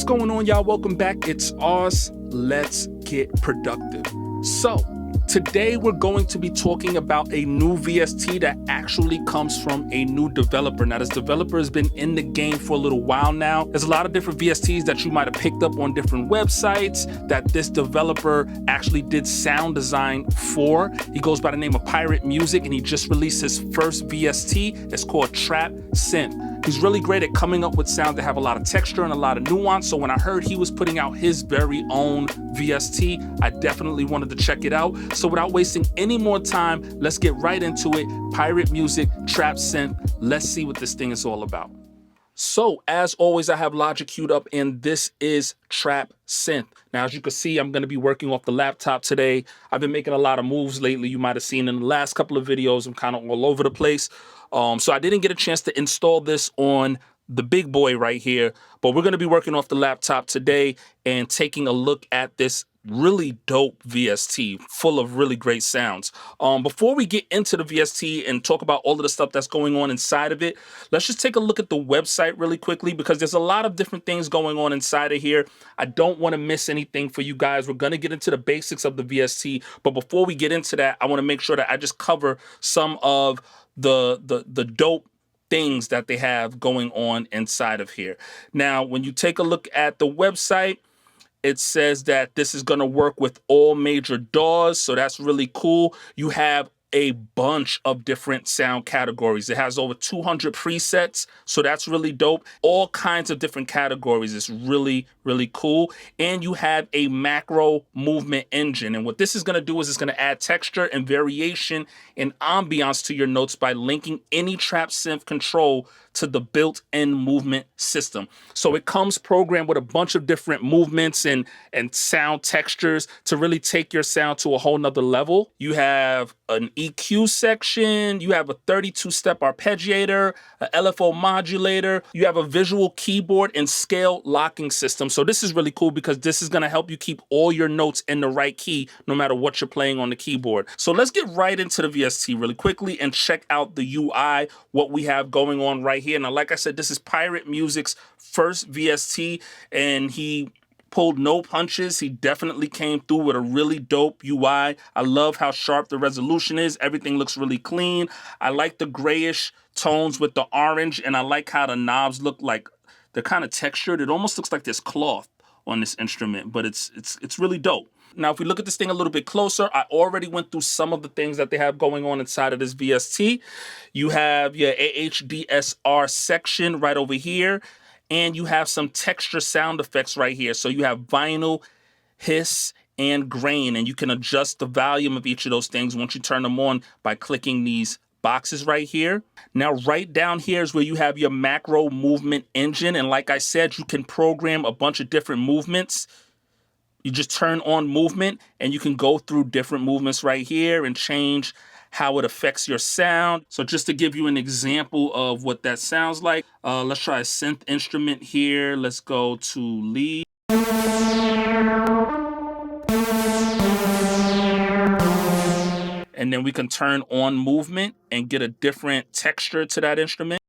going on, y'all? Welcome back. It's Ars. Let's get productive. So today we're going to be talking about a new VST that actually comes from a new developer. Now, this developer has been in the game for a little while now. There's a lot of different VSTs that you might have picked up on different websites that this developer actually did sound design for. He goes by the name of Pyrit Music, and he just released his first VST. It's called Trap Synth. He's really great at coming up with sounds that have a lot of texture and a lot of nuance. So when I heard he was putting out his very own VST, I definitely wanted to check it out. So without wasting any more time, let's get right into it. Pyrit Music, Trap Synth. Let's see what this thing is all about. So as always, I have Logic queued up, and this is Trap Synth. Now, as you can see, I'm going to be working off the laptop today. I've been making a lot of moves lately. You might have seen in the last couple of videos, I'm kind of all over the place. So I didn't get a chance to install this on the big boy right here, but we're going to be working off the laptop today and taking a look at this really dope VST full of really great sounds. Before we get into the VST and talk about all of the stuff that's going on inside of it, let's just take a look at the website really quickly, because there's a lot of different things going on inside of here. I don't want to miss anything for you guys. We're going to get into the basics of the VST, but before we get into that, I want to make sure that I just cover some of the dope things that they have going on inside of here. Now, when you take a look at the website, it says that this is going to work with all major DAWs, so that's really cool. You have a bunch of different sound categories. It has over 200 presets, so that's really dope. All kinds of different categories. It's really, really cool. And you have a macro movement engine. And what this is going to do is it's going to add texture and variation and ambiance to your notes by linking any Trap Synth control to the built-in movement system. So it comes programmed with a bunch of different movements and sound textures to really take your sound to a whole nother level. You have an EQ section, you have a 32-step arpeggiator, an LFO modulator, you have a visual keyboard and scale locking system. So this is really cool because this is gonna help you keep all your notes in the right key no matter what you're playing on the keyboard. So let's get right into the VST really quickly and check out the UI, what we have going on right here. Now, like I said, this is Pyrit Music's first VST, and he pulled no punches. He definitely came through with a really dope UI. I love how sharp the resolution is. Everything looks really clean. I like the grayish tones with the orange, and I like how the knobs look like they're kind of textured. It almost looks like there's cloth on this instrument, but it's really dope. Now, if we look at this thing a little bit closer, I already went through some of the things that they have going on inside of this VST. You have your AHDSR section right over here, and you have some texture sound effects right here. So you have vinyl, hiss, and grain, and you can adjust the volume of each of those things once you turn them on by clicking these boxes right here. Now, right down here is where you have your macro movement engine, and like I said, you can program a bunch of different movements. You just turn on movement and you can go through different movements right here and change how it affects your sound. So just to give you an example of what that sounds like, let's try a synth instrument here. Let's go to lead. And then we can turn on movement and get a different texture to that instrument.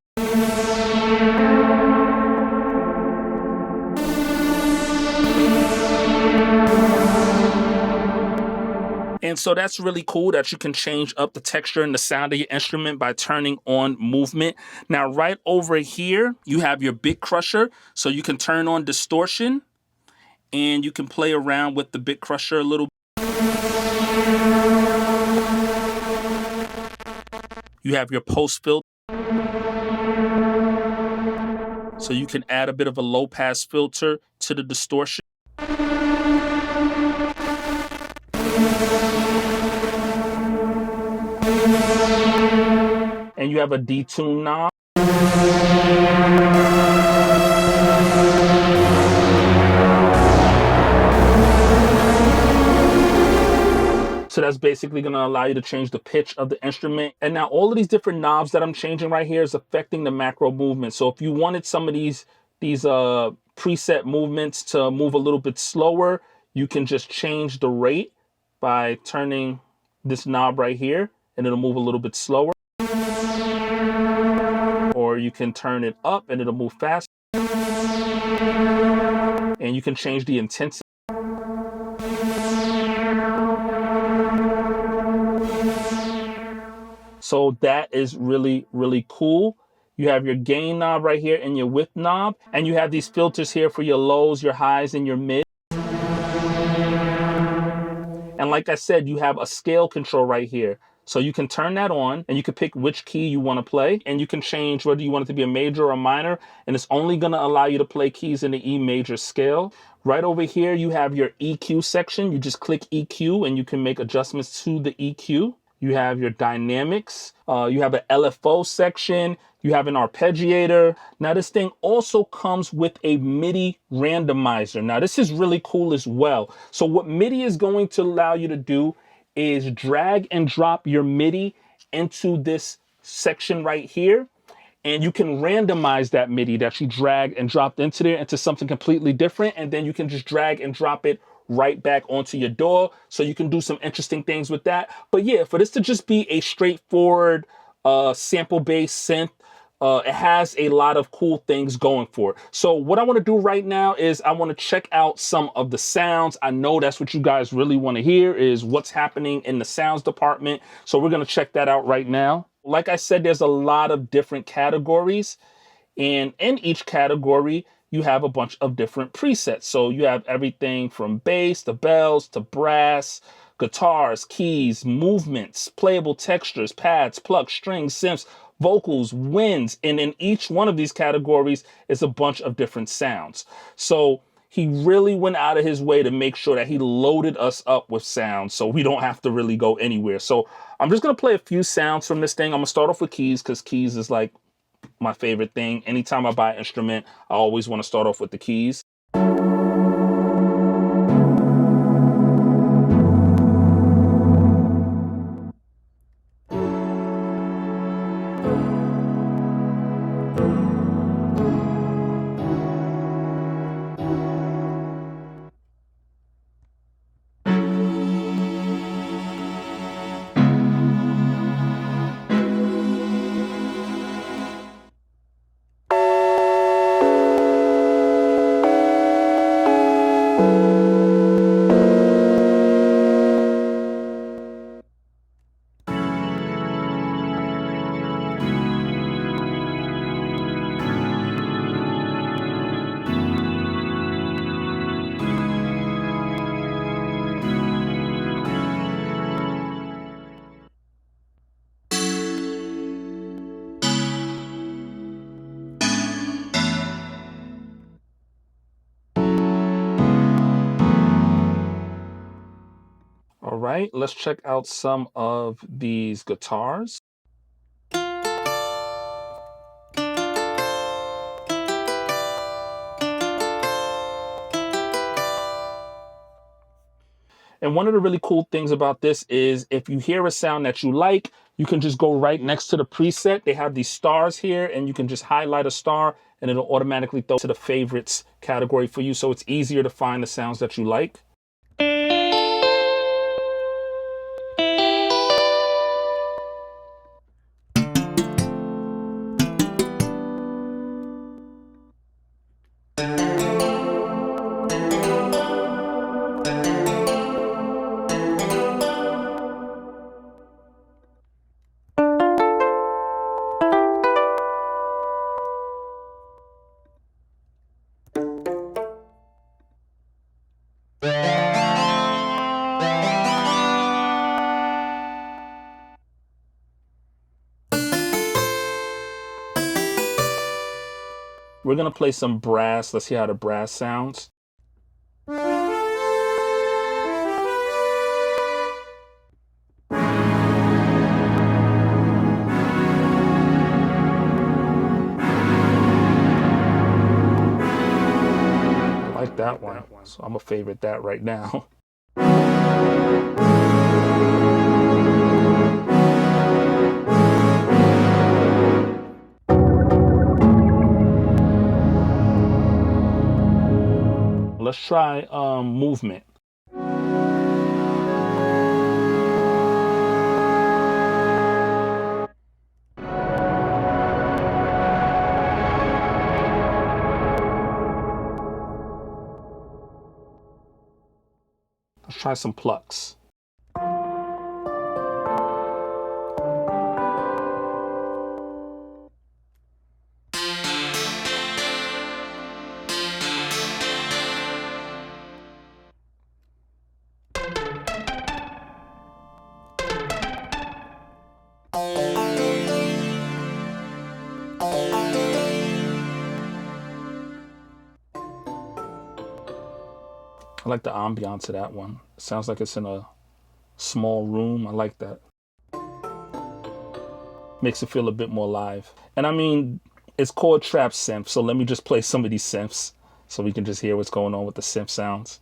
And so that's really cool that you can change up the texture and the sound of your instrument by turning on movement. Now, right over here, you have your bit crusher. So you can turn on distortion and you can play around with the bit crusher a little. You have your post filter. So you can add a bit of a low pass filter to the distortion. And you have a detune knob. So that's basically going to allow you to change the pitch of the instrument. And now all of these different knobs that I'm changing right here is affecting the macro movement. So if you wanted some of these preset movements to move a little bit slower, you can just change the rate by turning this knob right here, and it'll move a little bit slower. Or you can turn it up and it'll move faster. and you can change the intensity. So that is really, really cool. You have your gain knob right here and your width knob, and you have these filters here for your lows, your highs, and your mids. And like I said, you have a scale control right here. So you can turn that on and you can pick which key you want to play, and you can change whether you want it to be a major or a minor, and it's only going to allow you to play keys in the E major scale. Right over here, you have your EQ section. You just click EQ and you can make adjustments to the EQ. You have your dynamics. You have an LFO section. You have an arpeggiator. Now this thing also comes with a MIDI randomizer. Now this is really cool as well. So what MIDI is going to allow you to do is drag and drop your MIDI into this section right here. And you can randomize that MIDI that you drag and dropped into there into something completely different. And then you can just drag and drop it right back onto your DAW. So you can do some interesting things with that. But yeah, for this to just be a straightforward sample-based synth, it has a lot of cool things going for it. So what I want to do right now is I want to check out some of the sounds. I know that's what you guys really want to hear, is what's happening in the sounds department. So we're going to check that out right now. Like I said, there's a lot of different categories, and in each category, you have a bunch of different presets. So you have everything from bass to bells to brass, guitars, keys, movements, playable textures, pads, plucks, strings, synths, vocals, winds. And in each one of these categories is a bunch of different sounds. So he really went out of his way to make sure that he loaded us up with sounds so we don't have to really go anywhere. So I'm just going to play a few sounds from this thing. I'm going to start off with keys because keys is like my favorite thing. Anytime I buy an instrument, I always want to start off with the keys. All right, let's check out some of these guitars. And one of the really cool things about this is if you hear a sound that you like, you can just go right next to the preset. They have these stars here and you can just highlight a star and it'll automatically throw to the favorites category for you. So it's easier to find the sounds that you like. We're gonna play some brass. Let's hear how the brass sounds. I like that one, so I'm gonna favorite that right now. Let's try movement. try some plucks. I like the ambiance of that one. It sounds like it's in a small room. I like that. Makes it feel a bit more live. And I mean, it's called trap synth, so let me just play some of these synths so we can just hear what's going on with the synth sounds.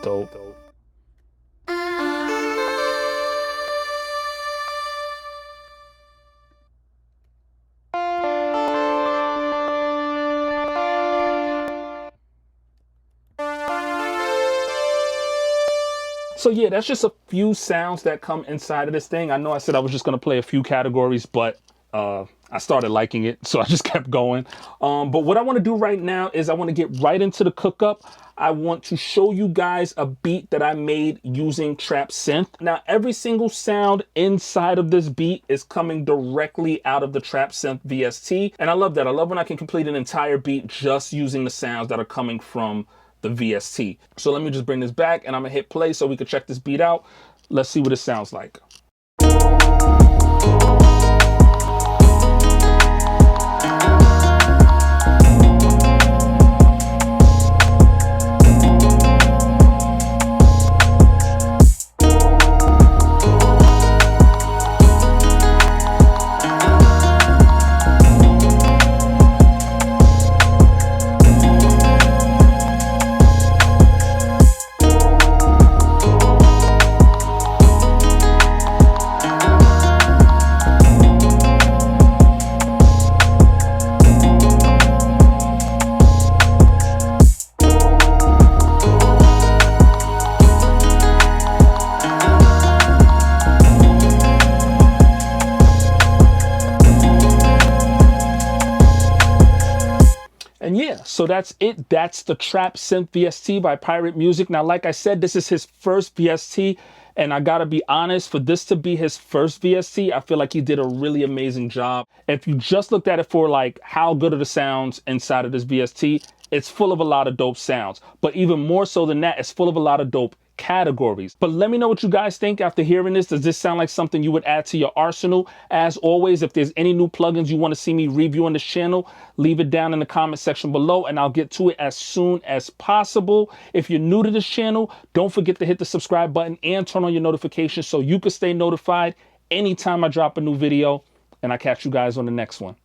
Dope. So yeah, that's just a few sounds that come inside of this thing. I know I said I was just gonna play a few categories, but I started liking it, so I just kept going. But what I wanna do right now is I wanna get right into the cook up. I want to show you guys a beat that I made using trap synth. Now, every single sound inside of this beat is coming directly out of the trap synth VST. And I love that. I love when I can complete an entire beat just using the sounds that are coming from the VST. So let me just bring this back and I'm gonna hit play so we can check this beat out. Let's see what it sounds like. And yeah, so that's it. That's the Trap Synth VST by Pyrit Music. Now, like I said, this is his first VST. And I gotta be honest, for this to be his first VST, I feel like he did a really amazing job. If you just looked at it for like how good are the sounds inside of this VST, it's full of a lot of dope sounds. But even more so than that, it's full of a lot of dope categories. But let me know what you guys think after hearing this. Does this sound like something you would add to your arsenal? As always, if there's any new plugins you want to see me review on this channel, leave it down in the comment section below and I'll get to it as soon as possible. If you're new to this channel, don't forget to hit the subscribe button and turn on your notifications so you can stay notified anytime I drop a new video. And I'll catch you guys on the next one.